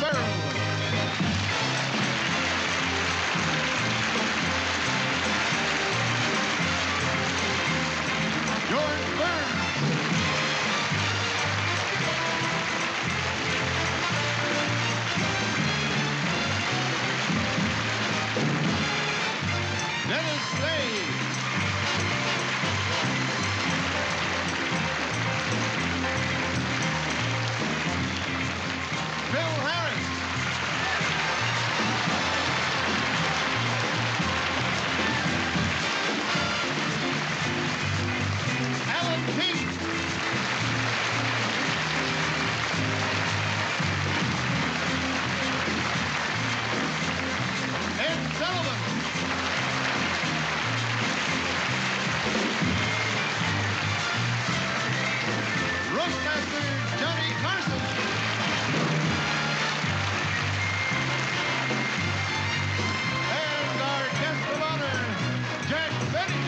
Barrel. George Burns. Dennis Day. Bill Harris. Alan Peake. Ed Sullivan. Roastmaster Johnny Carson. And our guest of honor, Jack Benny.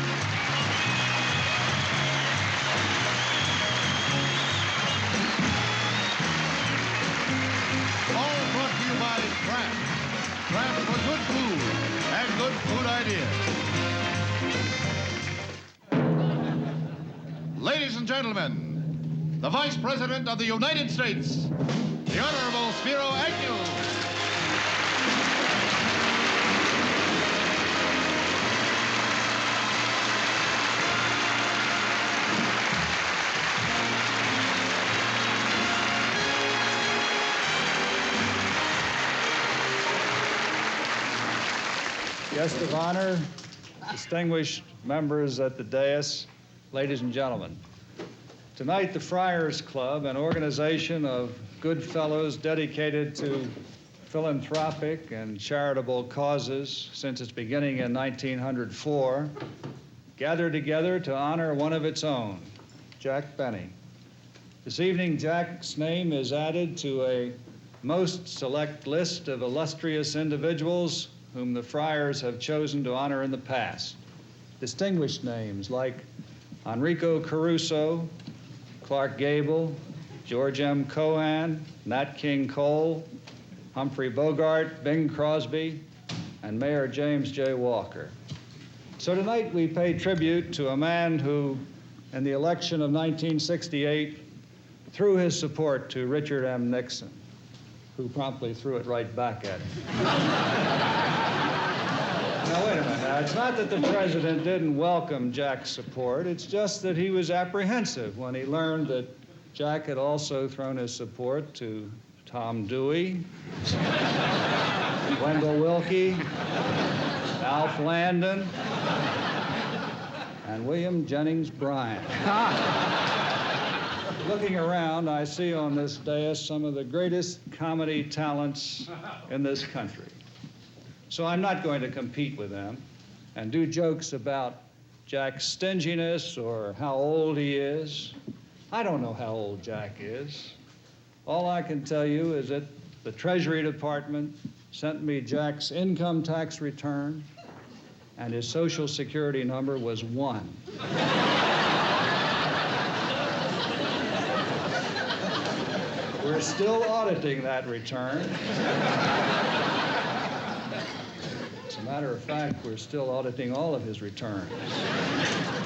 All brought to you by Kraft. Kraft for good food and good food ideas. Ladies and gentlemen, the Vice President of the United States, the Honorable Spiro Agnew. Guest of honor, distinguished members at the dais, ladies and gentlemen. Tonight, the Friars Club, an organization of good fellows dedicated to philanthropic and charitable causes since its beginning in 1904, gathered together to honor one of its own, Jack Benny. This evening, Jack's name is added to a most select list of illustrious individuals whom the Friars have chosen to honor in the past. Distinguished names like Enrico Caruso, Clark Gable, George M. Cohan, Nat King Cole, Humphrey Bogart, Bing Crosby, and Mayor James J. Walker. So tonight we pay tribute to a man who, in the election of 1968, threw his support to Richard M. Nixon, who promptly threw it right back at him. Now, wait a minute. Now, it's not that the president didn't welcome Jack's support. It's just that he was apprehensive when he learned that Jack had also thrown his support to Tom Dewey, Wendell Willkie, Alf Landon, and William Jennings Bryan. Looking around, I see on this dais some of the greatest comedy talents in this country. So I'm not going to compete with them and do jokes about Jack's stinginess or how old he is. I don't know how old Jack is. All I can tell you is that the Treasury Department sent me Jack's income tax return, and his Social Security number was 1. We're still auditing that return. As a matter of fact, we're still auditing all of his returns.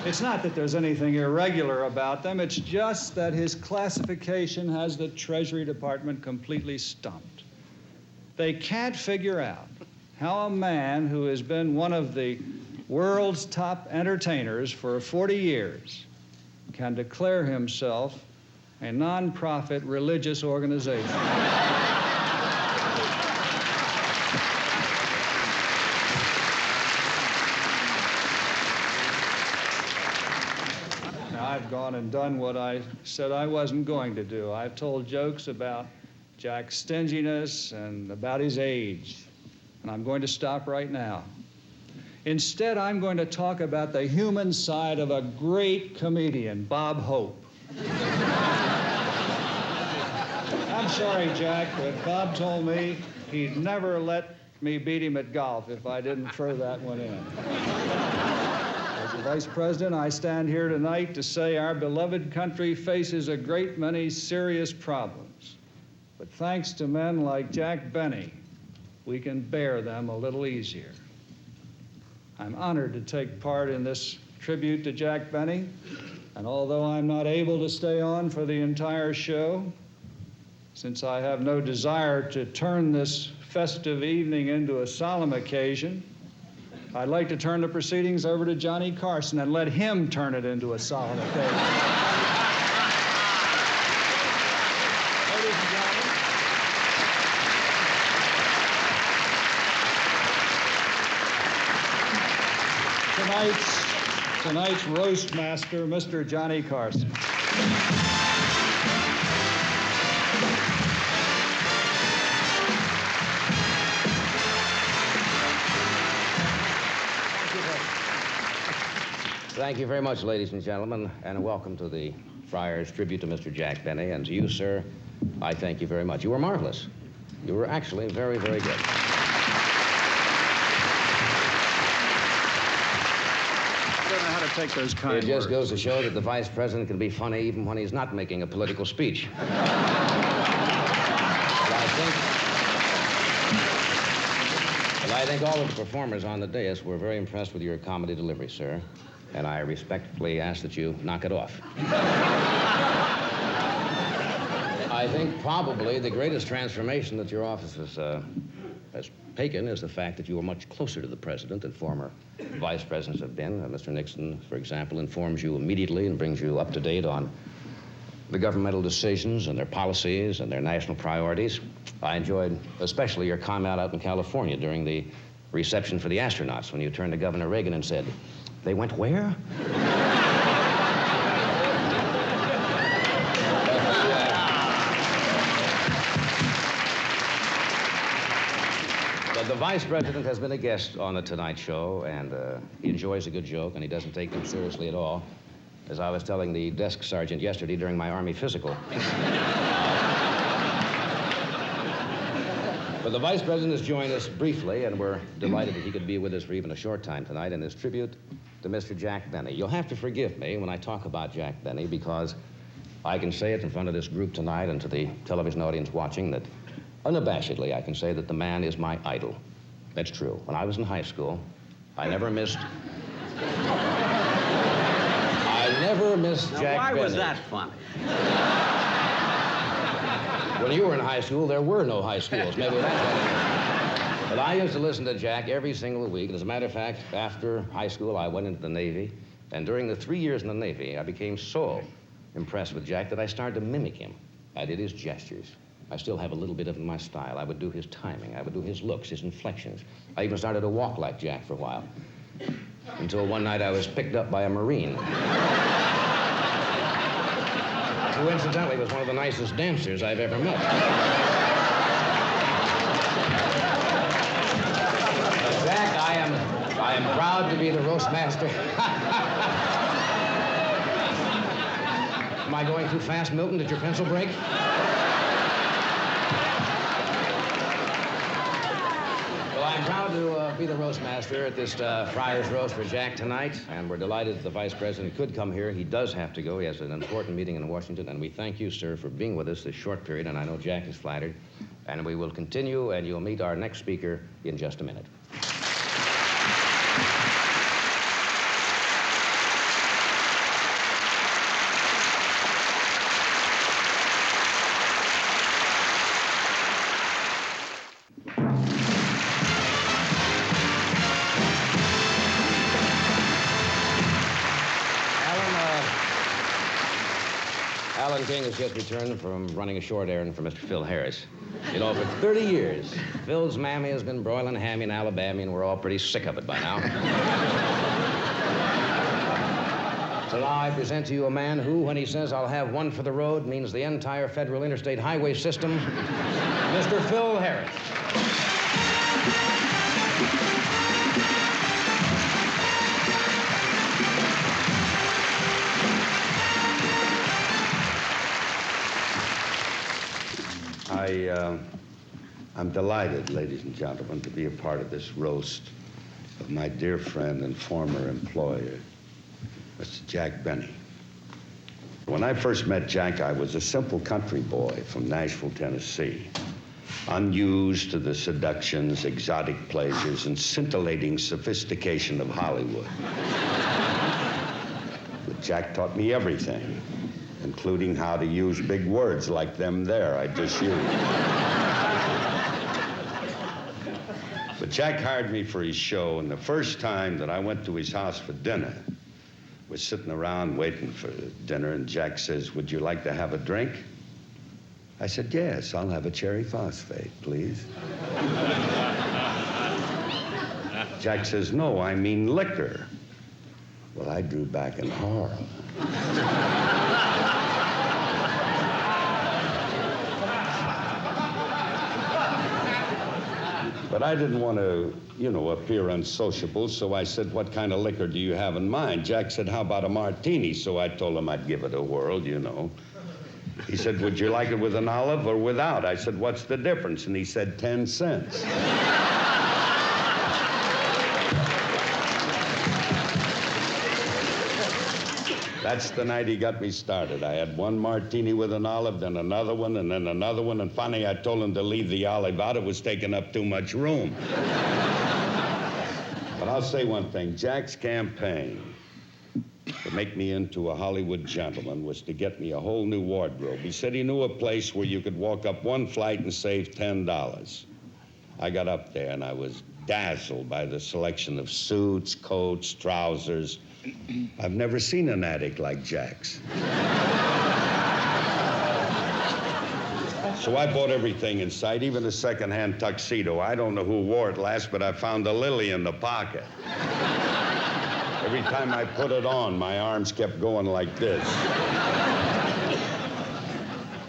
It's not that there's anything irregular about them, it's just that his classification has the Treasury Department completely stumped. They can't figure out how a man who has been one of the world's top entertainers for 40 years can declare himself a non-profit religious organization. Now, I've gone and done what I said I wasn't going to do. I've told jokes about Jack's stinginess and about his age, and I'm going to stop right now. Instead, I'm going to talk about the human side of a great comedian, Bob Hope. I'm sorry, Jack, but Bob told me he'd never let me beat him at golf if I didn't throw that one in. As the Vice President, I stand here tonight to say our beloved country faces a great many serious problems. But thanks to men like Jack Benny, we can bear them a little easier. I'm honored to take part in this tribute to Jack Benny, and although I'm not able to stay on for the entire show, since I have no desire to turn this festive evening into a solemn occasion, I'd like to turn the proceedings over to Johnny Carson and let him turn it into a solemn occasion. Ladies and gentlemen, tonight's roast master, Mr. Johnny Carson. Thank you very much, ladies and gentlemen, and welcome to the Friars tribute to Mr. Jack Benny. And to you, sir, I thank you very much. You were marvelous. You were actually very, very good. I don't know how to take those kind words. It just goes to show that the vice president can be funny even when he's not making a political speech. I think all of the performers on the dais were very impressed with your comedy delivery, sir, and I respectfully ask that you knock it off. I think probably the greatest transformation that your office has taken is the fact that you are much closer to the president than former vice presidents have been. Mr. Nixon, for example, informs you immediately and brings you up to date on the governmental decisions and their policies and their national priorities. I enjoyed especially your comment out in California during the reception for the astronauts when you turned to Governor Reagan and said, "They went where?" But the vice president has been a guest on the Tonight Show, and he enjoys a good joke, and he doesn't take them seriously at all. As I was telling the desk sergeant yesterday during my Army physical. But the vice president has joined us briefly, and we're delighted that he could be with us for even a short time tonight in this tribute to Mr. Jack Benny. You'll have to forgive me when I talk about Jack Benny, because I can say it in front of this group tonight and to the television audience watching that unabashedly I can say that the man is my idol. That's true. When I was in high school, I never missed Jack Why Benny. was that funny? When you were in high school, there were no high schools. Maybe that's what. But I used to listen to Jack every single week. And as a matter of fact, after high school, I went into the Navy. And during the 3 years in the Navy, I became so impressed with Jack that I started to mimic him. I did his gestures. I still have a little bit of my style. I would do his timing. I would do his looks, his inflections. I even started to walk like Jack for a while. Until one night I was picked up by a Marine. Who incidentally was one of the nicest dancers I've ever met. Jack, I am proud to be the roast master. Am I going too fast, Milton? Did your pencil break? Well, I'm proud to be the roast master at this Friars roast for Jack tonight, and we're delighted that the vice president could come here. He does have to go. He has an important meeting in Washington, and we thank you, sir, for being with us this short period, and I know Jack is flattered. And we will continue, and you'll meet our next speaker in just a minute. Alan King has just returned from running a short errand for Mr. Phil Harris. You know, for 30 years, Phil's mammy has been broiling hammy in Alabama, and we're all pretty sick of it by now. So now I present to you a man who, when he says I'll have one for the road, means the entire federal interstate highway system, Mr. Phil Harris. I'm delighted, ladies and gentlemen, to be a part of this roast of my dear friend and former employer, Mr. Jack Benny. When I first met Jack, I was a simple country boy from Nashville, Tennessee, unused to the seductions, exotic pleasures, and scintillating sophistication of Hollywood. But Jack taught me everything, including how to use big words like them there I just used. But Jack hired me for his show, and the first time that I went to his house for dinner, we're sitting around waiting for dinner, and Jack says, "Would you like to have a drink?" I said, "Yes, I'll have a cherry phosphate, please." Jack says, "No, I mean liquor." Well, I drew back in horror. But I didn't want to, appear unsociable, so I said, "What kind of liquor do you have in mind?" Jack said, "How about a martini?" So I told him I'd give it a whirl, He said, "Would you like it with an olive or without?" I said, "What's the difference?" And he said, 10 cents. That's the night he got me started. I had one martini with an olive, then another one, and then another one, and finally I told him to leave the olive out. It was taking up too much room. But I'll say one thing. Jack's campaign to make me into a Hollywood gentleman was to get me a whole new wardrobe. He said he knew a place where you could walk up one flight and save $10. I got up there, and I was dazzled by the selection of suits, coats, trousers. I've never seen an attic like Jack's. So I bought everything in sight, even a second-hand tuxedo. I don't know who wore it last, but I found a lily in the pocket. Every time I put it on, my arms kept going like this.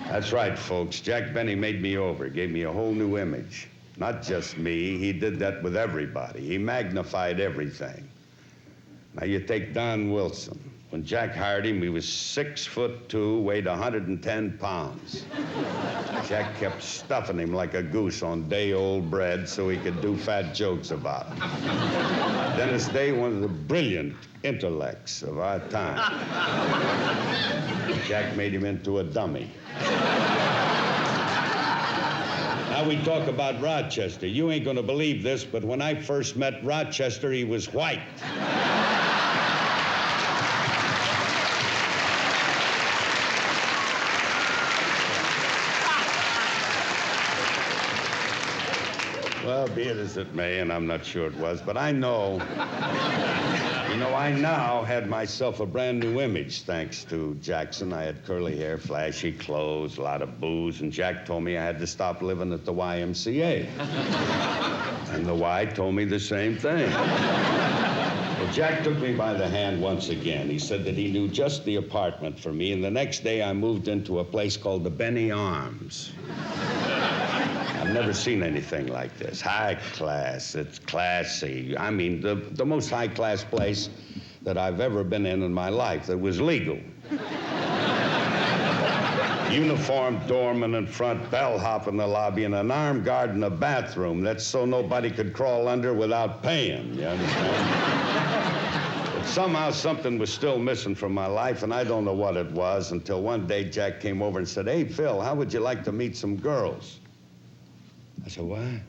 That's right, folks. Jack Benny made me over, gave me a whole new image. Not just me, he did that with everybody. He magnified everything. Now, you take Don Wilson. When Jack hired him, he was 6'2", weighed 110 pounds. Jack kept stuffing him like a goose on day-old bread so he could do fat jokes about him. Dennis Day, one of the brilliant intellects of our time. Jack made him into a dummy. Now we talk about Rochester. You ain't gonna believe this, but when I first met Rochester, he was white. Well, be it as it may, and I'm not sure it was, but I know, I now had myself a brand new image thanks to Jackson. I had curly hair, flashy clothes, a lot of booze, and Jack told me I had to stop living at the YMCA. And the Y told me the same thing. Well, Jack took me by the hand once again. He said that he knew just the apartment for me, and the next day I moved into a place called the Benny Arms. I've never seen anything like this. High class, it's classy. I mean, the most high-class place that I've ever been in my life that was legal. Uniformed doorman in front, bellhop in the lobby, and an armed guard in the bathroom. That's so nobody could crawl under without paying, you understand? But somehow something was still missing from my life, and I don't know what it was until one day Jack came over and said, "Hey, Phil, how would you like to meet some girls?" I said, "What?"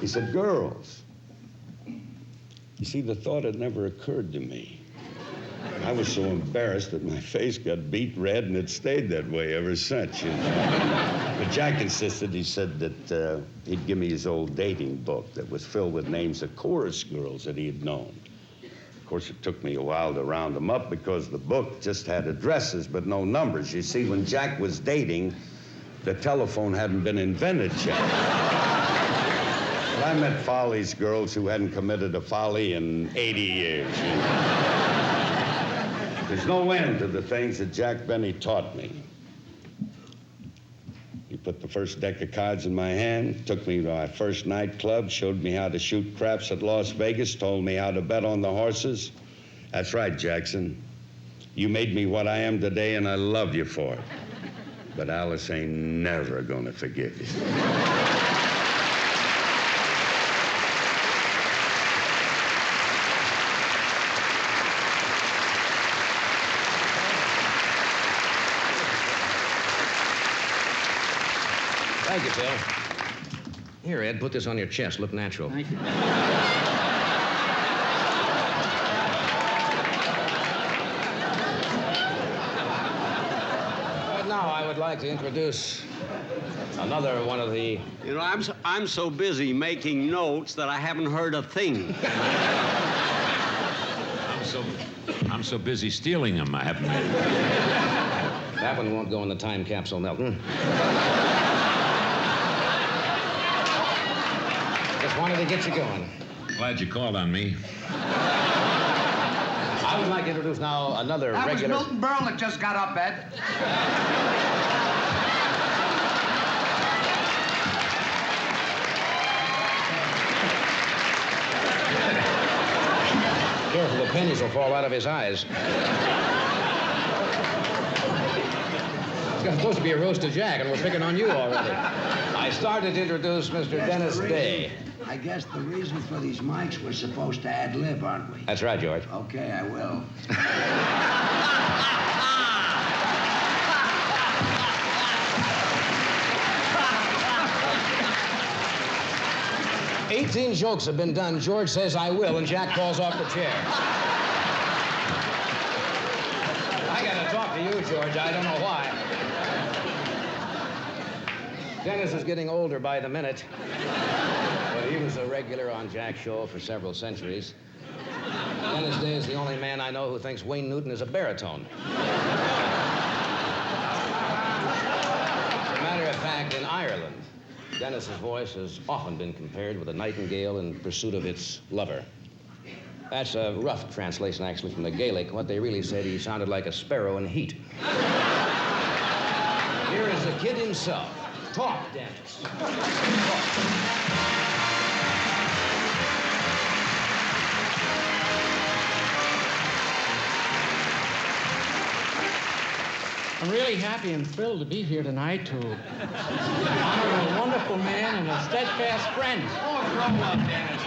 He said, "Girls." You see, the thought had never occurred to me. I was so embarrassed that my face got beet red, and it stayed that way ever since, But Jack insisted. He said that he'd give me his old dating book that was filled with names of chorus girls that he had known. Of course, it took me a while to round them up because the book just had addresses but no numbers. You see, when Jack was dating, the telephone hadn't been invented yet. But I met Folly's girls who hadn't committed a folly in 80 years. There's no end to the things that Jack Benny taught me. He put the first deck of cards in my hand, took me to our first nightclub, showed me how to shoot craps at Las Vegas, told me how to bet on the horses. That's right, Jackson. You made me what I am today, and I love you for it. But Alice ain't never gonna forgive you. Here, Ed, put this on your chest. Look natural. Thank you. Right now, I would like to introduce another one of the... You know, I'm so busy making notes that I haven't heard a thing. I'm so busy stealing them, I haven't made it. That one won't go in the time capsule, Milton. Just wanted to get you going. Glad you called on me. I would like to introduce now another That regular... was Milton Berle that just got up, Ed. Careful, the pennies will fall out of his eyes. It's supposed to be a roast of Jack, and we're picking on you already. I started to introduce Mr. Dennis Day. I guess the reason for these mics, we're supposed to ad-lib, aren't we? That's right, George. Okay, I will. 18 jokes have been done. George says, I will, and Jack falls off the chair. I gotta talk to you, George. I don't know why. Dennis is getting older by the minute. But he was a regular on Jack's show for several centuries. Dennis Day is the only man I know who thinks Wayne Newton is a baritone. As a matter of fact, in Ireland, Dennis's voice has often been compared with a nightingale in pursuit of its lover. That's a rough translation, actually, from the Gaelic. What they really said, he sounded like a sparrow in heat. Here is the kid himself. Talk, Dennis. Talk. I'm really happy and thrilled to be here tonight to honor a wonderful man and a steadfast friend. Oh, grow up, Dennis.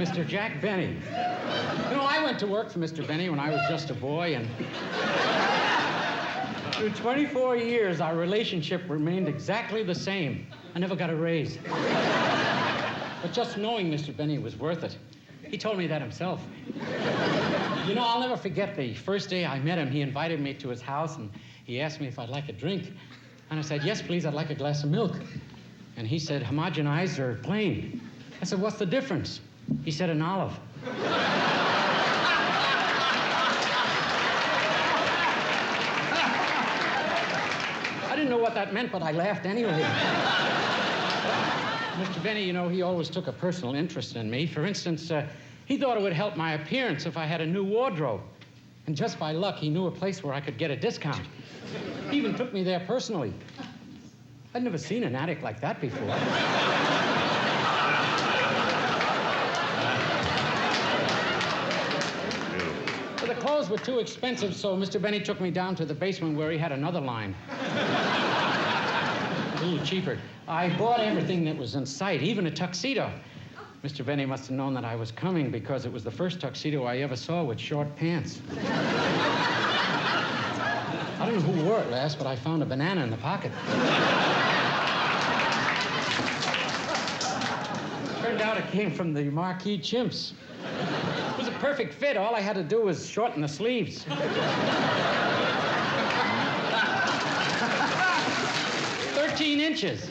Mr. Jack Benny. You know, I went to work for Mr. Benny when I was just a boy, and through 24 years, our relationship remained exactly the same. I never got a raise. But just knowing Mr. Benny was worth it. He told me that himself. You know, I'll never forget the first day I met him. He invited me to his house, and he asked me if I'd like a drink. And I said, yes, please, I'd like a glass of milk. And he said, homogenized or plain? I said, what's the difference? He said, an olive. I didn't know what that meant, but I laughed anyway. Mr. Benny, you know, he always took a personal interest in me. For instance, he thought it would help my appearance if I had a new wardrobe. And just by luck, he knew a place where I could get a discount. He even took me there personally. I'd never seen an attic like that before. But the clothes were too expensive, so Mr. Benny took me down to the basement where he had another line. A little cheaper. I bought everything that was in sight, even a tuxedo. Mr. Benny must have known that I was coming because it was the first tuxedo I ever saw with short pants. I don't know who wore it last, but I found a banana in the pocket. Turned out it came from the Marquis Chimps. It was a perfect fit. All I had to do was shorten the sleeves. 13 inches.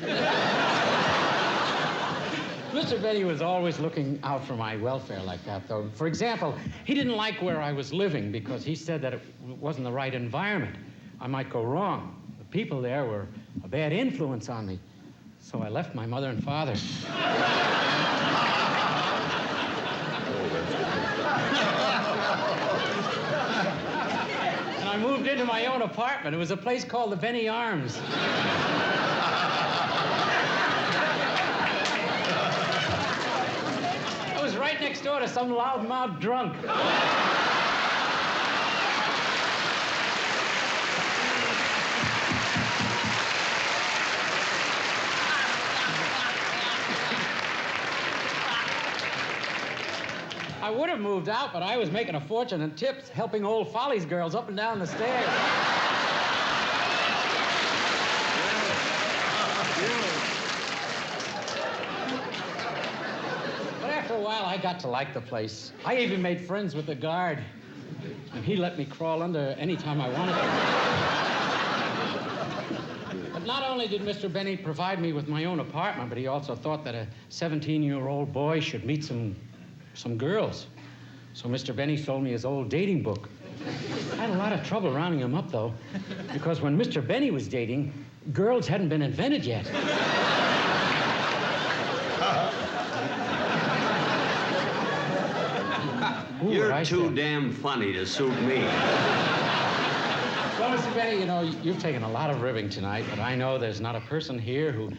Mr. Benny was always looking out for my welfare like that, though. For example, he didn't like where I was living because he said that it wasn't the right environment. I might go wrong. The people there were a bad influence on me. So I left my mother and father. And I moved into my own apartment. It was a place called the Benny Arms. I was right next door to some loudmouth drunk. I would have moved out, but I was making a fortune in tips, helping old Follies girls up and down the stairs. I got to like the place. I even made friends with the guard. And he let me crawl under any time I wanted to. But not only did Mr. Benny provide me with my own apartment, but he also thought that a 17-year-old boy should meet some girls. So Mr. Benny sold me his old dating book. I had a lot of trouble rounding him up, though, because when Mr. Benny was dating, girls hadn't been invented yet. You're too damn funny to suit me. Well, Mr. Benny, you know, you've taken a lot of ribbing tonight, but I know there's not a person here who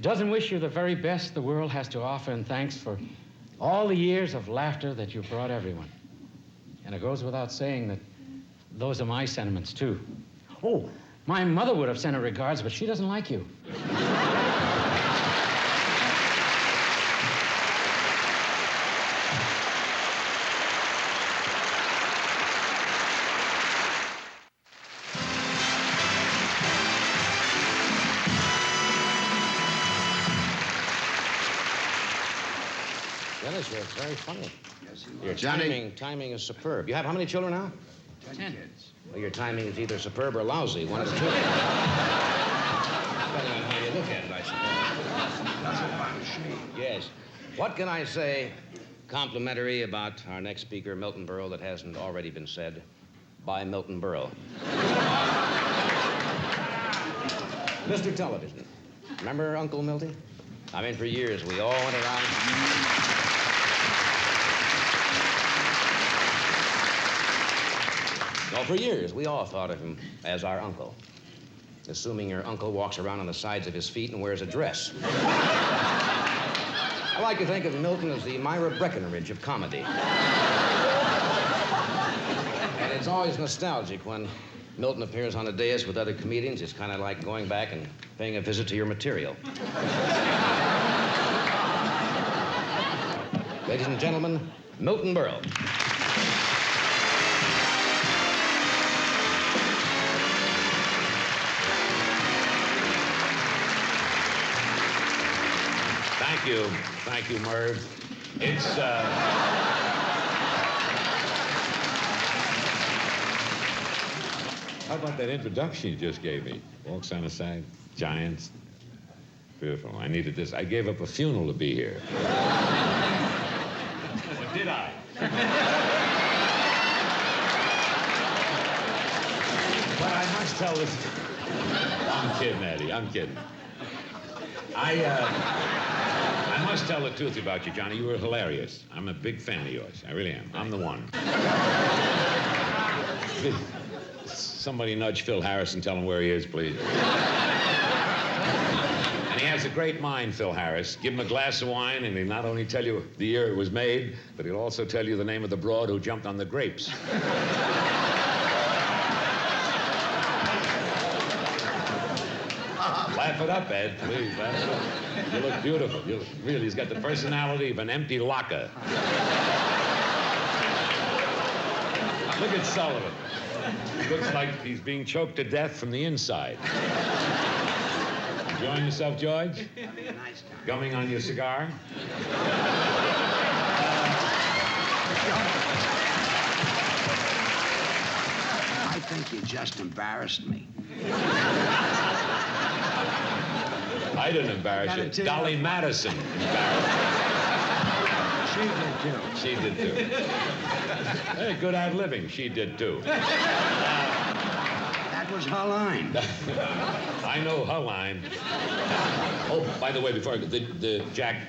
doesn't wish you the very best the world has to offer, and thanks for all the years of laughter that you've brought everyone. And it goes without saying that those are my sentiments, too. Oh, my mother would have sent her regards, but she doesn't like you. Dennis, you're very funny. Yes, Your Johnny. timing is superb. You have how many children now? 10 kids. Well, your timing is either superb or lousy, one of the two. Depending on how you look at it, I suppose. That's about a shame. Yes. What can I say complimentary about our next speaker, Milton Berle, that hasn't already been said by Milton Berle? Mr. Television. Remember Uncle Milty? I mean, for years, we all went around. Well, for years, we all thought of him as our uncle. Assuming your uncle walks around on the sides of his feet and wears a dress. I like to think of Milton as the Myra Breckinridge of comedy. And it's always nostalgic when Milton appears on a dais with other comedians. It's kind of like going back and paying a visit to your material. Ladies and gentlemen, Milton Berle. Thank you, Merv. It's, How about that introduction you just gave me? Walks on the side, giants. Beautiful. I needed this. I gave up a funeral to be here. Or did I? But I must tell this. I'm kidding, Eddie. I'm kidding. I must tell the truth about you, Johnny. You were hilarious. I'm a big fan of yours. I really am. I'm the one. Somebody nudge Phil Harris and tell him where he is, please. And he has a great mind, Phil Harris. Give him a glass of wine, and he'll not only tell you the year it was made, but he'll also tell you the name of the broad who jumped on the grapes. Laugh it up, Ed, please. Laugh it up. You look beautiful. Really, he's got the personality of an empty locker. Look at Sullivan. Looks like he's being choked to death from the inside. Enjoying yourself, George? Having a nice time. Gumming on your cigar? I think you just embarrassed me. I didn't embarrass you. Dolly Madison embarrassed She did, too. you. She did, too. Hey, good ad-libbing. She did, too. That was her line. I know her line. Oh, by the way, before I go, the Jack,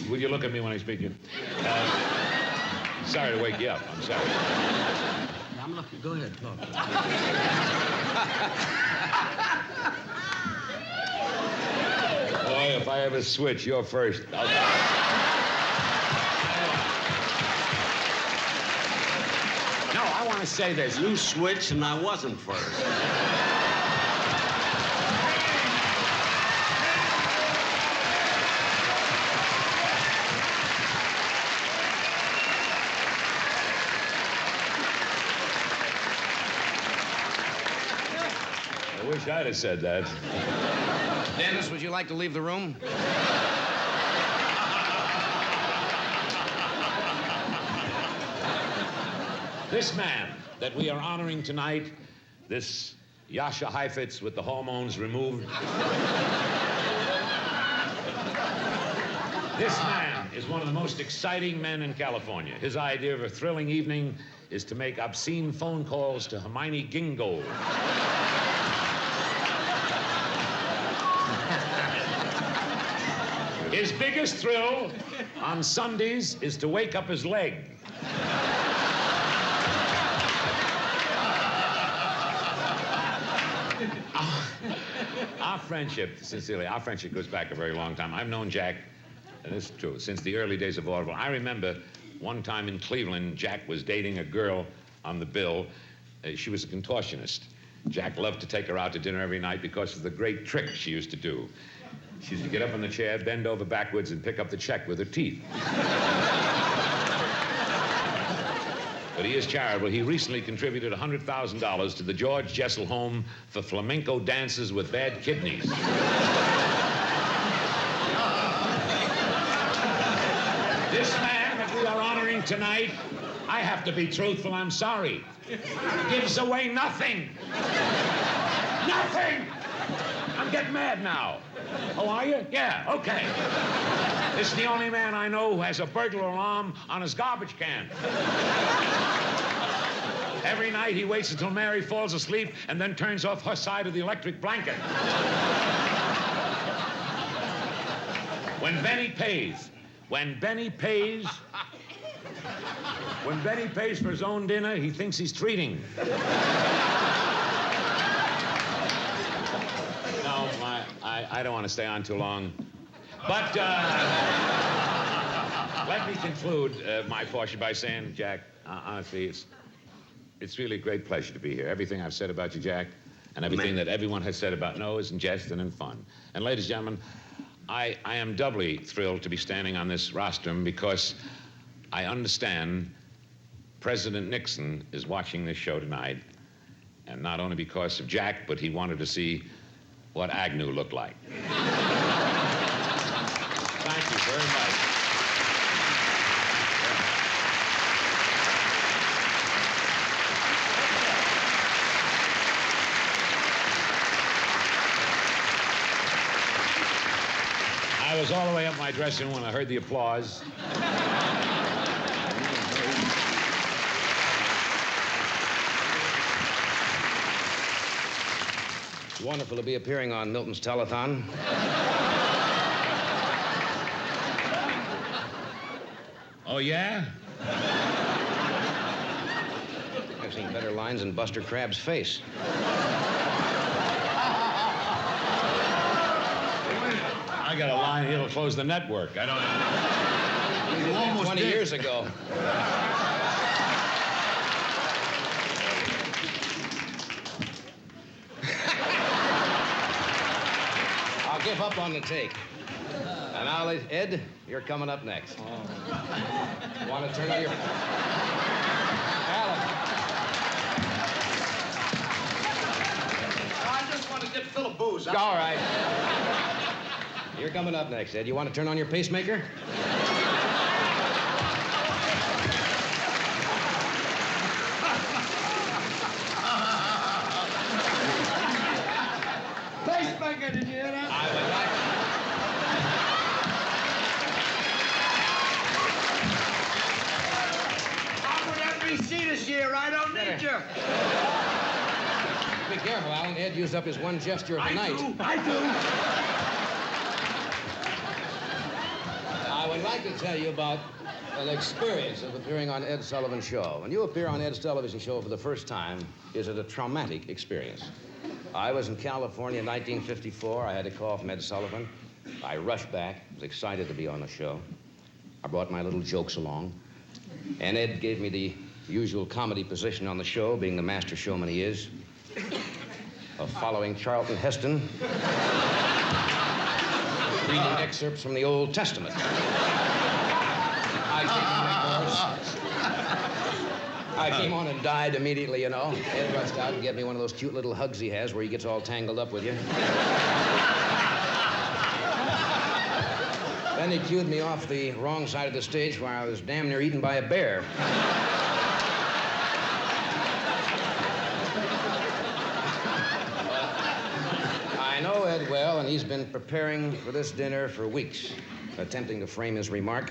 will you look at me when I speak to you? Sorry to wake you up. I'm sorry. I'm looking. Go ahead, talk. Boy, if I ever switch, you're first. No, I want to say this. You switched and I wasn't first. I wish I'd have said that. Dennis, would you like to leave the room? This man that we are honoring tonight, this Yasha Heifetz with the hormones removed. This man is one of the most exciting men in California. His idea of a thrilling evening is to make obscene phone calls to Hermione Gingold. His biggest thrill on Sundays is to wake up his leg. Our friendship, sincerely, our friendship goes back a very long time. I've known Jack, and this is true, since the early days of vaudeville. I remember one time in Cleveland, Jack was dating a girl on the bill. She was a contortionist. Jack loved to take her out to dinner every night because of the great trick she used to do. She used to get up in the chair, bend over backwards, and pick up the check with her teeth. But he is charitable. He recently contributed $100,000 to the George Jessel Home for flamenco dancers with bad kidneys. This man that we are honoring tonight, I have to be truthful, I'm sorry, gives away nothing. Nothing! I'm getting mad now. Oh, are you? Yeah, okay. This is the only man I know who has a burglar alarm on his garbage can. Every night he waits until Mary falls asleep and then turns off her side of the electric blanket. When Benny pays for his own dinner, he thinks he's treating. No, I don't want to stay on too long. But let me conclude my portion by saying, Jack, honestly, it's really a great pleasure to be here. Everything I've said about you, Jack, and everything that everyone has said about Noah is in jest and in fun. And ladies and gentlemen, I am doubly thrilled to be standing on this rostrum because I understand President Nixon is watching this show tonight, and not only because of Jack, but he wanted to see what Agnew looked like. Thank you very much. I was all the way up my dressing room when I heard the applause. It's wonderful to be appearing on Milton's telethon. Oh, yeah? I've seen better lines than Buster Crabbe's face. I got a line here that'll close the network. I don't... You almost 20 years ago. I'll give up on the take. And now, Ed, you're coming up next. Want to turn on your... Alan. I just want to get full of booze. All right. You're coming up next, Ed. You want to turn on your pacemaker? Pacemaker, did you hear that? I would like... I'm with NBC this year. I don't need you. Be careful, Alan. Ed used up his one gesture of the night. I do. I would like to tell you about an experience of appearing on Ed Sullivan's show. When you appear on Ed's television show for the first time, is it a traumatic experience? I was in California in 1954. I had a call from Ed Sullivan. I rushed back, was excited to be on the show. I brought my little jokes along. And Ed gave me the usual comedy position on the show, being the master showman he is, of following Charlton Heston, reading excerpts from the Old Testament. I came on and died immediately, you know. Ed rushed out and gave me one of those cute little hugs he has where he gets all tangled up with you. Then he cued me off the wrong side of the stage where I was damn near eaten by a bear. Allen, he's been preparing for this dinner for weeks, attempting to frame his remark.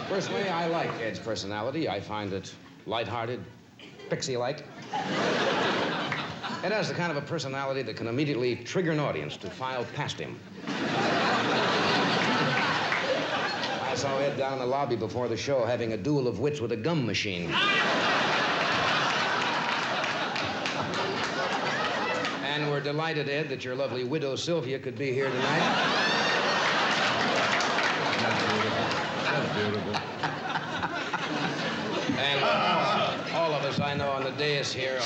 Personally, I like Ed's personality. I find it lighthearted, pixie-like. Ed has the kind of a personality that can immediately trigger an audience to file past him. I saw Ed down in the lobby before the show having a duel of wits with a gum machine. And we're delighted, Ed, that your lovely widow, Sylvia, could be here tonight. That's beautiful. And all of us I know on the dais here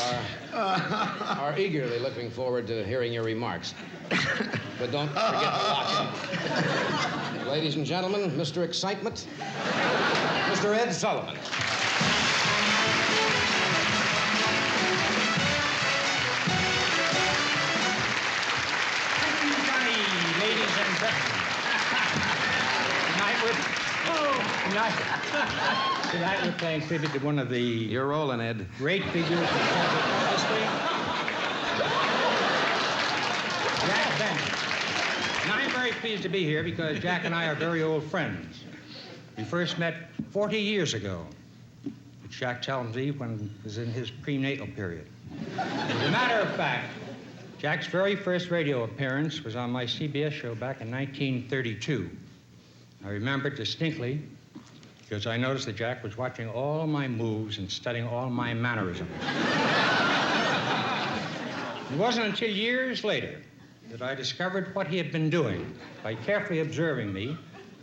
are eagerly looking forward to hearing your remarks. But don't forget to lock up. Ladies and gentlemen, Mr. Excitement, Mr. Ed Sullivan. Ladies and gentlemen. Tonight we're paying tribute to one of the... You're rolling, Ed. Great figures in corporate history. Jack Benny. And I'm very pleased to be here because Jack and I are very old friends. We first met 40 years ago, which Jack tells me when he was in his prenatal period. As a matter of fact, Jack's very first radio appearance was on my CBS show back in 1932. I remember it distinctly because I noticed that Jack was watching all my moves and studying all my mannerisms. It wasn't until years later that I discovered what he had been doing. By carefully observing me,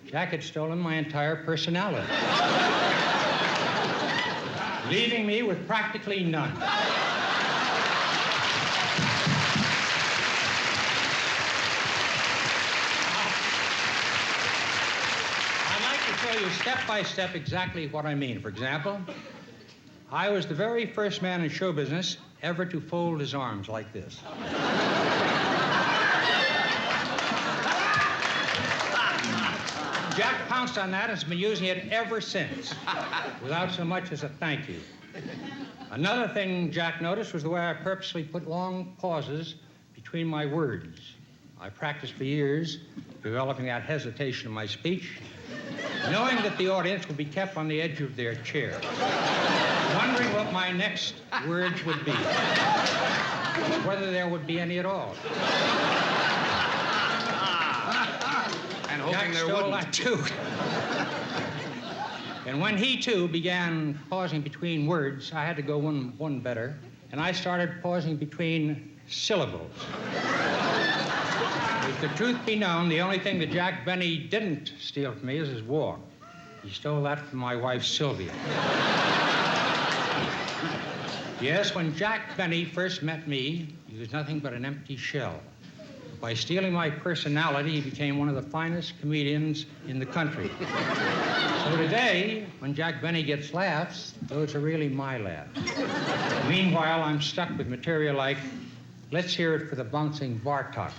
Jack had stolen my entire personality, leaving me with practically none. Tell you step by step exactly what I mean. For example, I was the very first man in show business ever to fold his arms like this. Jack pounced on that and has been using it ever since, without so much as a thank you. Another thing Jack noticed was the way I purposely put long pauses between my words. I practiced for years, developing that hesitation in my speech, knowing that the audience would be kept on the edge of their chair, wondering what my next words would be, whether there would be any at all. And hoping there stole wouldn't. That too. And when he too began pausing between words, I had to go one better, and I started pausing between syllables. If the truth be known, the only thing that Jack Benny didn't steal from me is his walk. He stole that from my wife, Sylvia. Yes, when Jack Benny first met me, he was nothing but an empty shell. By stealing my personality, he became one of the finest comedians in the country. So today, when Jack Benny gets laughs, those are really my laughs. Meanwhile, I'm stuck with material like, let's hear it for the bouncing Bartok.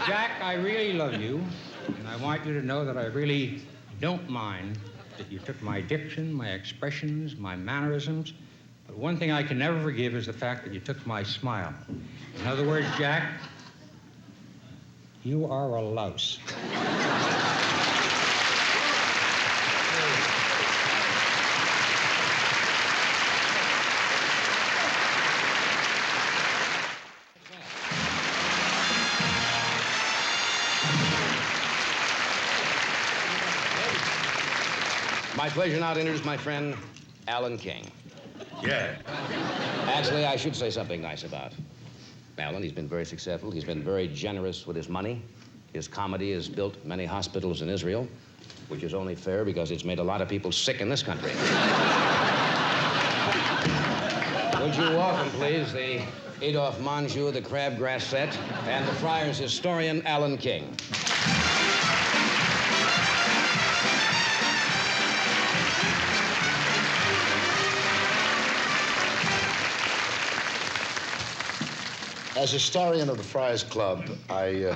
Jack, I really love you, and I want you to know that I really don't mind that you took my diction, my expressions, my mannerisms, but one thing I can never forgive is the fact that you took my smile. In other words, Jack, you are a louse. My pleasure now to introduce my friend, Alan King. Yeah. Actually, I should say something nice about Alan. He's been very successful. He's been very generous with his money. His comedy has built many hospitals in Israel, which is only fair because it's made a lot of people sick in this country. Would you welcome, please, the Adolphe Manjou, the Crabgrass Set, and the Friars historian, Alan King. As historian of the Friars Club, it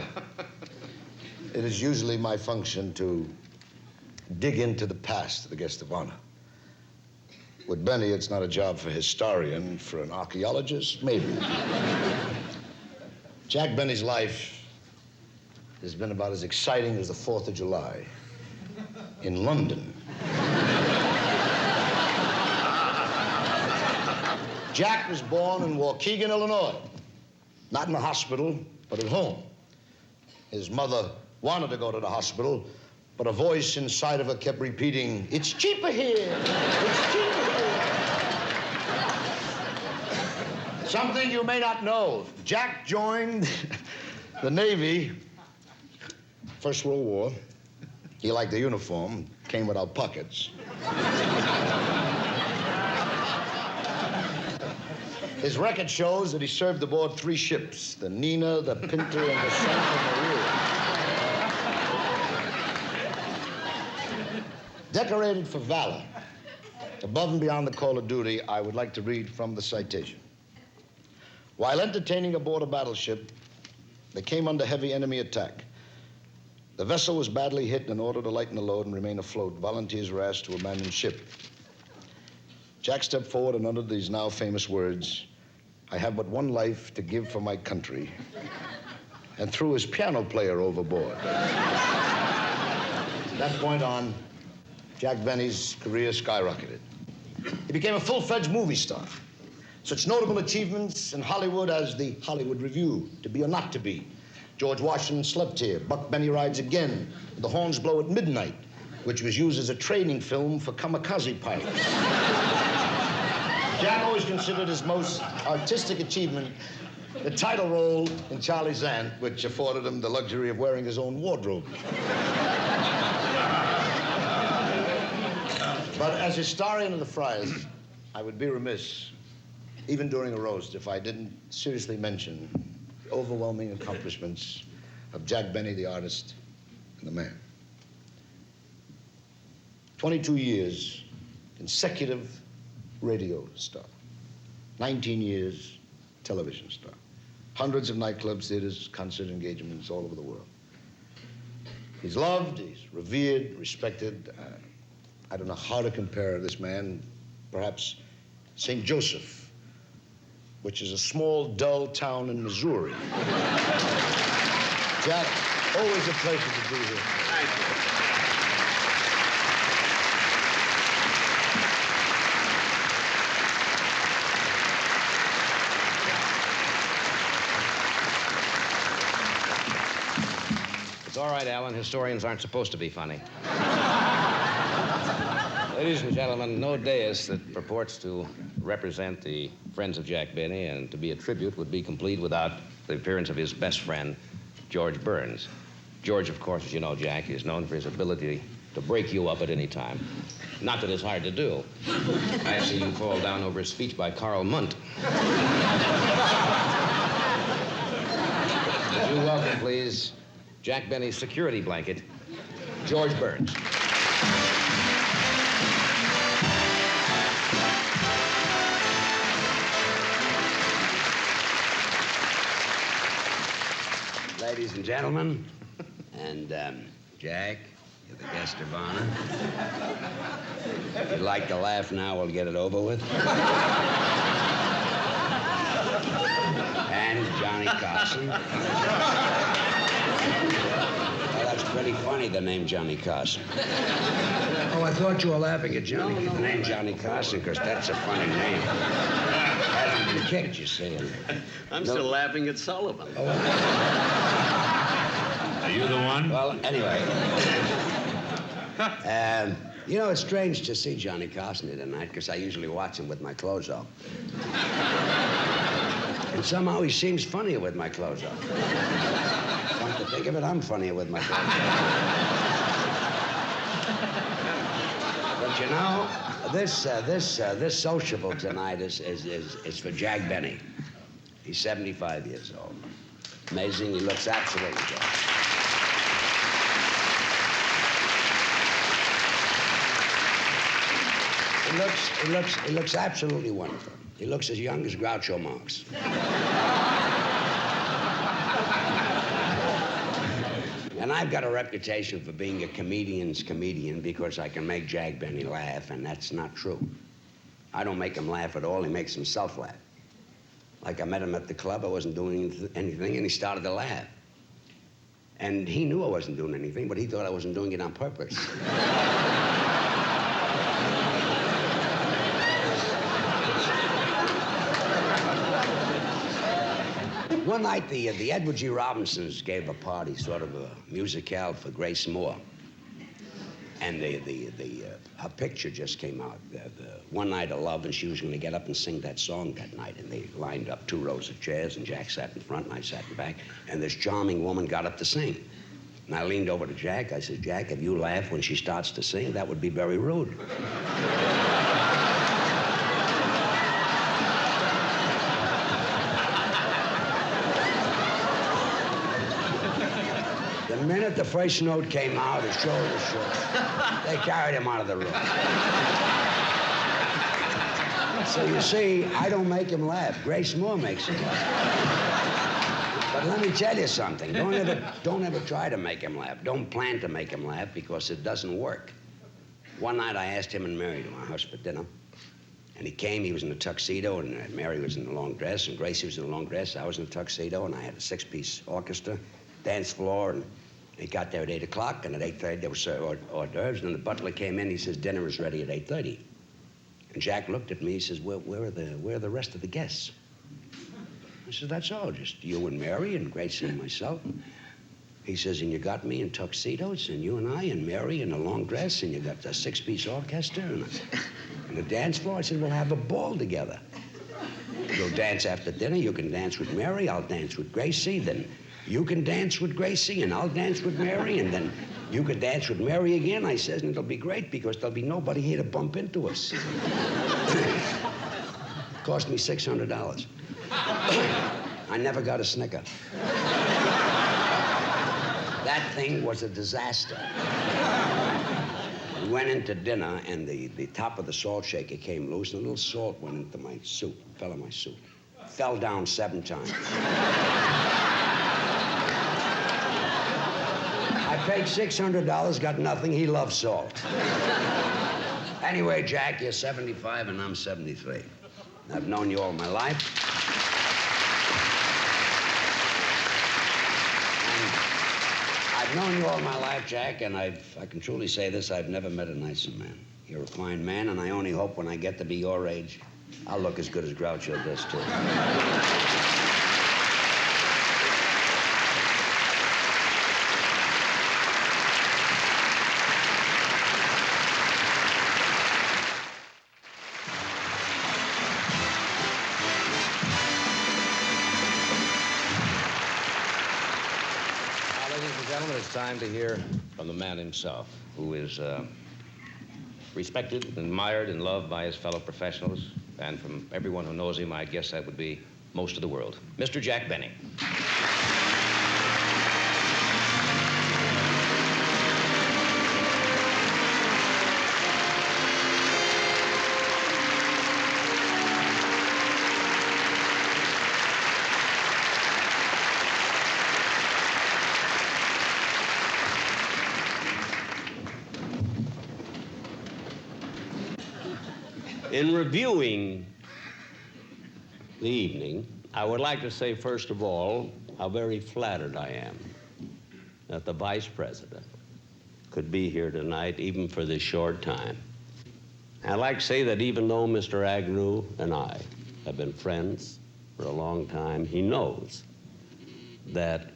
is usually my function to dig into the past of the guest of honor. With Benny, it's not a job for a historian. For an archaeologist, maybe. Jack Benny's life has been about as exciting as the 4th of July in London. Jack was born in Waukegan, Illinois. Not in the hospital, but at home. His mother wanted to go to the hospital, but a voice inside of her kept repeating, "It's cheaper here. It's cheaper here." Something you may not know. Jack joined the Navy, First World War. He liked the uniform, came without pockets. His record shows that he served aboard 3 ships, the Nina, the Pinta, and the Santa Maria. Decorated for valor, above and beyond the call of duty, I would like to read from the citation. While entertaining aboard a battleship, they came under heavy enemy attack. The vessel was badly hit, and in order to lighten the load and remain afloat, volunteers were asked to abandon ship. Jack stepped forward and uttered these now famous words, "I have but one life to give for my country," and threw his piano player overboard. From that point on, Jack Benny's career skyrocketed. He became a full-fledged movie star. Such notable achievements in Hollywood as the Hollywood Review, To Be or Not to Be, George Washington Slept Here, Buck Benny Rides Again, The Horns Blow at Midnight, which was used as a training film for kamikaze pilots. Jack always considered his most artistic achievement the title role in Charlie's Aunt, which afforded him the luxury of wearing his own wardrobe. But as historian of the Friars, I would be remiss, even during a roast, if I didn't seriously mention the overwhelming accomplishments of Jack Benny, the artist and the man. 22 years, consecutive radio star. 19 years, television star. Hundreds of nightclubs, theaters, concert engagements all over the world. He's loved, he's revered, respected. I don't know how to compare this man. Perhaps St. Joseph, which is a small, dull town in Missouri. Jack, always a pleasure to be here. Thank you. It's all right, Alan. Historians aren't supposed to be funny. Ladies and gentlemen, no dais that purports to represent the friends of Jack Benny and to be a tribute would be complete without the appearance of his best friend, George Burns. George, of course, as you know, Jack, is known for his ability to break you up at any time. Not that it's hard to do. I see you fall down over a speech by Carl Mundt. Would you welcome, please, Jack Benny's security blanket, George Burns. Ladies and gentlemen, and Jack, you're the guest of honor. If you'd like to laugh now, we'll get it over with. And Johnny Carson. Oh, that's pretty funny, the name Johnny Carson. Oh, I thought you were laughing at Johnny. The name Johnny Carson, because that's a funny name. Hasn't been kicked, you see. I'm still laughing at Sullivan. Are you the one? Well, anyway. You know, it's strange to see Johnny Carson here tonight, because I usually watch him with my clothes off. And somehow he seems funnier with my clothes off. Come to think of it, I'm funnier with my clothes off. But you know, this sociable tonight is for Jack Benny. He's 75 years old. Amazing, he looks absolutely good. He looks absolutely wonderful. He looks as young as Groucho Marx. And I've got a reputation for being a comedian's comedian because I can make Jack Benny laugh, and that's not true. I don't make him laugh at all. He makes himself laugh. Like I met him at the club. I wasn't doing anything, and he started to laugh. And he knew I wasn't doing anything, but he thought I wasn't doing it on purpose. One night, the Edward G. Robinsons gave a party, sort of a musicale for Grace Moore. And her picture just came out, the One Night of Love, and she was going to get up and sing that song that night. And they lined up 2 rows of chairs, and Jack sat in front, and I sat in back. And this charming woman got up to sing. And I leaned over to Jack. I said, Jack, if you laugh when she starts to sing, that would be very rude. The minute the first note came out, his shoulders shook. They carried him out of the room. So you see, I don't make him laugh. Grace Moore makes him laugh. But let me tell you something. Don't ever try to make him laugh. Don't plan to make him laugh because it doesn't work. One night I asked him and Mary to my house for dinner. And he came, he was in a tuxedo, and Mary was in a long dress, and Gracie was in a long dress. I was in a tuxedo, and I had a 6-piece orchestra, dance floor, and he got there at 8 o'clock, and at 8:30 there was hors d'oeuvres, and the butler came in, he says, dinner is ready at 8:30. And Jack looked at me, he says, where are the rest of the guests? I said, that's all, just you and Mary and Gracie and myself. He says, and you got me in tuxedos, and you and I and Mary in a long dress, and you got the 6-piece orchestra and the dance floor. I said, we'll have a ball together. We'll dance after dinner. You can dance with Mary. I'll dance with Gracie. Then you can dance with Gracie, and I'll dance with Mary, and then you can dance with Mary again. I says, and it'll be great because there'll be nobody here to bump into us. Cost me $600. I never got a snicker. That thing was a disaster. We went into dinner, and the top of the salt shaker came loose, and a little salt went into my suit, fell in my suit. Fell down 7 times. I paid $600, got nothing. He loves salt. Anyway, Jack, you're 75, and I'm 73. I've known you all my life. I've known you all my life, Jack, and I can truly say this, I've never met a nicer man. You're a fine man, and I only hope when I get to be your age, I'll look as good as Groucho does, too. It's time to hear from the man himself, who is respected, admired, and loved by his fellow professionals, and from everyone who knows him, I guess that would be most of the world. Mr. Jack Benny. In reviewing the evening, I would like to say, first of all, how very flattered I am that the Vice President could be here tonight, even for this short time. I'd like to say that even though Mr. Agnew and I have been friends for a long time, he knows that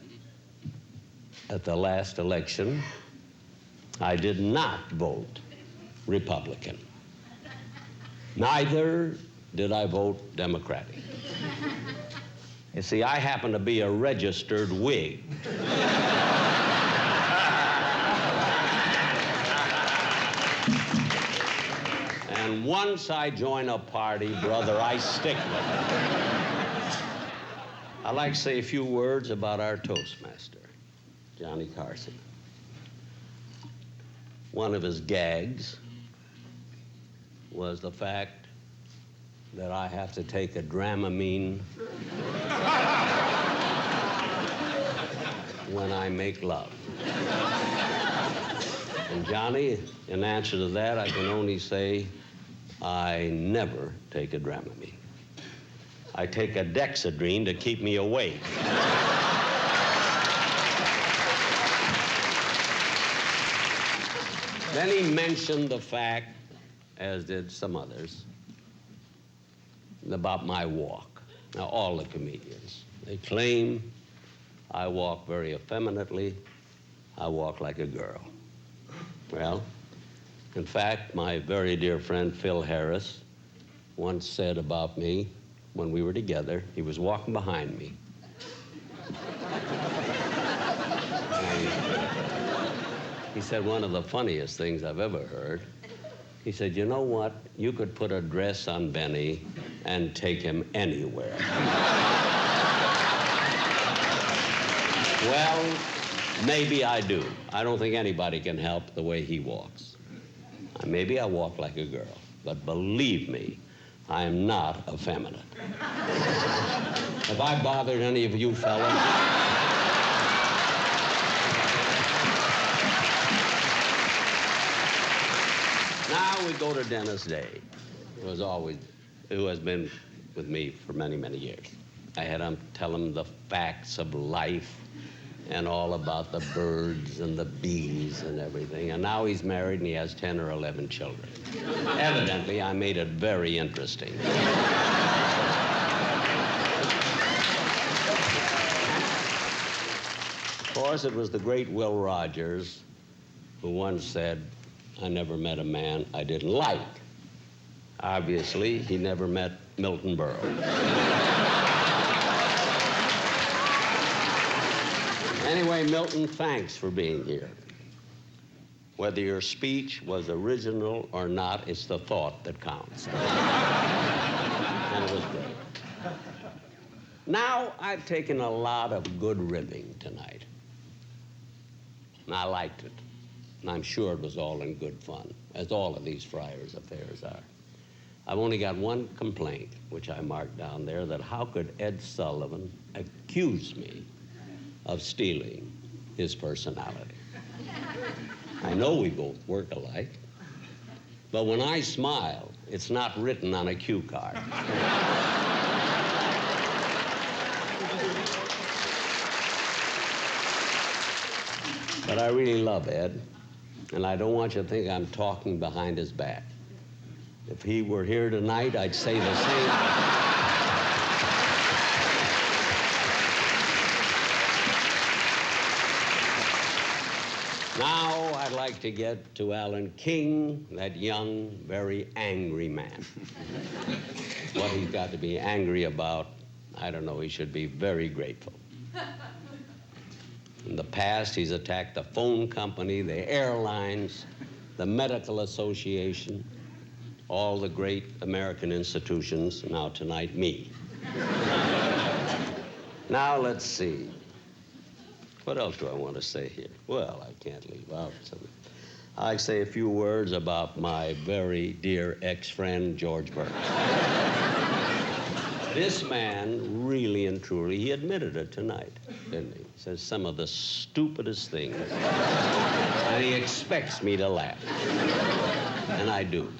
at the last election, I did not vote Republican. Neither did I vote Democratic. You see, I happen to be a registered Whig. And once I join a party, brother, I stick with it. I'd like to say a few words about our Toastmaster, Johnny Carson. One of his gags was the fact that I have to take a Dramamine when I make love. And Johnny, in answer to that, I can only say I never take a Dramamine. I take a Dexedrine to keep me awake. Then he mentioned the fact, as did some others, about my walk. Now, all the comedians, they claim I walk very effeminately. I walk like a girl. Well, in fact, my very dear friend Phil Harris once said about me when we were together, he was walking behind me. He said one of the funniest things I've ever heard. He said, you know what? You could put a dress on Benny and take him anywhere. Well, maybe I do. I don't think anybody can help the way he walks. Maybe I walk like a girl, but believe me, I am not effeminate. Have I bothered any of you fellas? Now we go to Dennis Day, who has been with me for many, many years. I had him tell him the facts of life and all about the birds and the bees and everything. And now he's married and he has 10 or 11 children. Evidently, I made it very interesting. Of course, it was the great Will Rogers who once said, I never met a man I didn't like. Obviously, he never met Milton Berle. Anyway, Milton, thanks for being here. Whether your speech was original or not, it's the thought that counts. And it was great. Now, I've taken a lot of good ribbing tonight. And I liked it. And I'm sure it was all in good fun, as all of these Friars affairs are. I've only got one complaint, which I marked down there, that how could Ed Sullivan accuse me of stealing his personality? I know we both work alike, but when I smile, it's not written on a cue card. But I really love Ed, and I don't want you to think I'm talking behind his back. If he were here tonight, I'd say the same. Now, I'd like to get to Alan King, that young, very angry man. What he's got to be angry about, I don't know, he should be very grateful. In the past, he's attacked the phone company, the airlines, the medical association, all the great American institutions, now tonight, me. Now, let's see. What else do I want to say here? Well, I can't leave out something. I'd say a few words about my very dear ex-friend, George Burke. This man, really and truly, he admitted it tonight, didn't he? He says some of the stupidest things. And he expects me to laugh. And I do.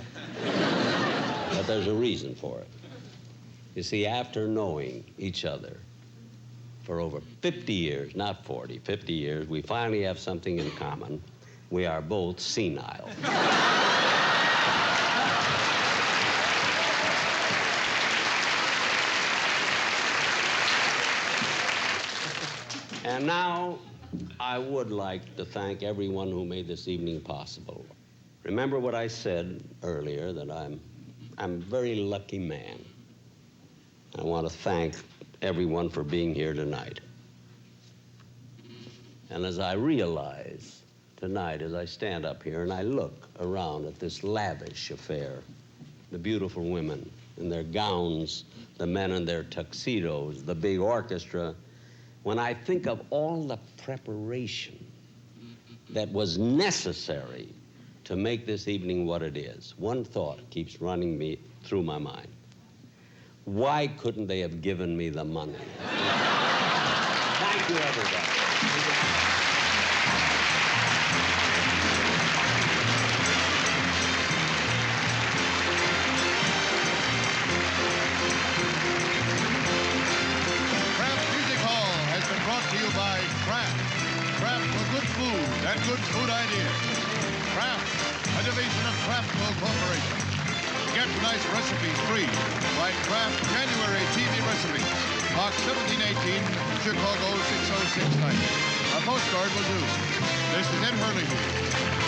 But there's a reason for it. You see, after knowing each other for over 50 years, not 40, 50 years, we finally have something in common. We are both senile. And now, I would like to thank everyone who made this evening possible. Remember what I said earlier, that I'm a very lucky man. I want to thank everyone for being here tonight. And as I realize tonight, as I stand up here and I look around at this lavish affair, the beautiful women in their gowns, the men in their tuxedos, the big orchestra, when I think of all the preparation that was necessary to make this evening what it is, one thought keeps running me through my mind. Why couldn't they have given me the money? Thank you, everybody. Brought to you by Kraft. Kraft for good food and good food ideas. Kraft, a division of Kraft Corporation. Get tonight's recipes free by Kraft January TV recipes. Box 1718, Chicago 60690. A postcard will do. This is Ed Hurley.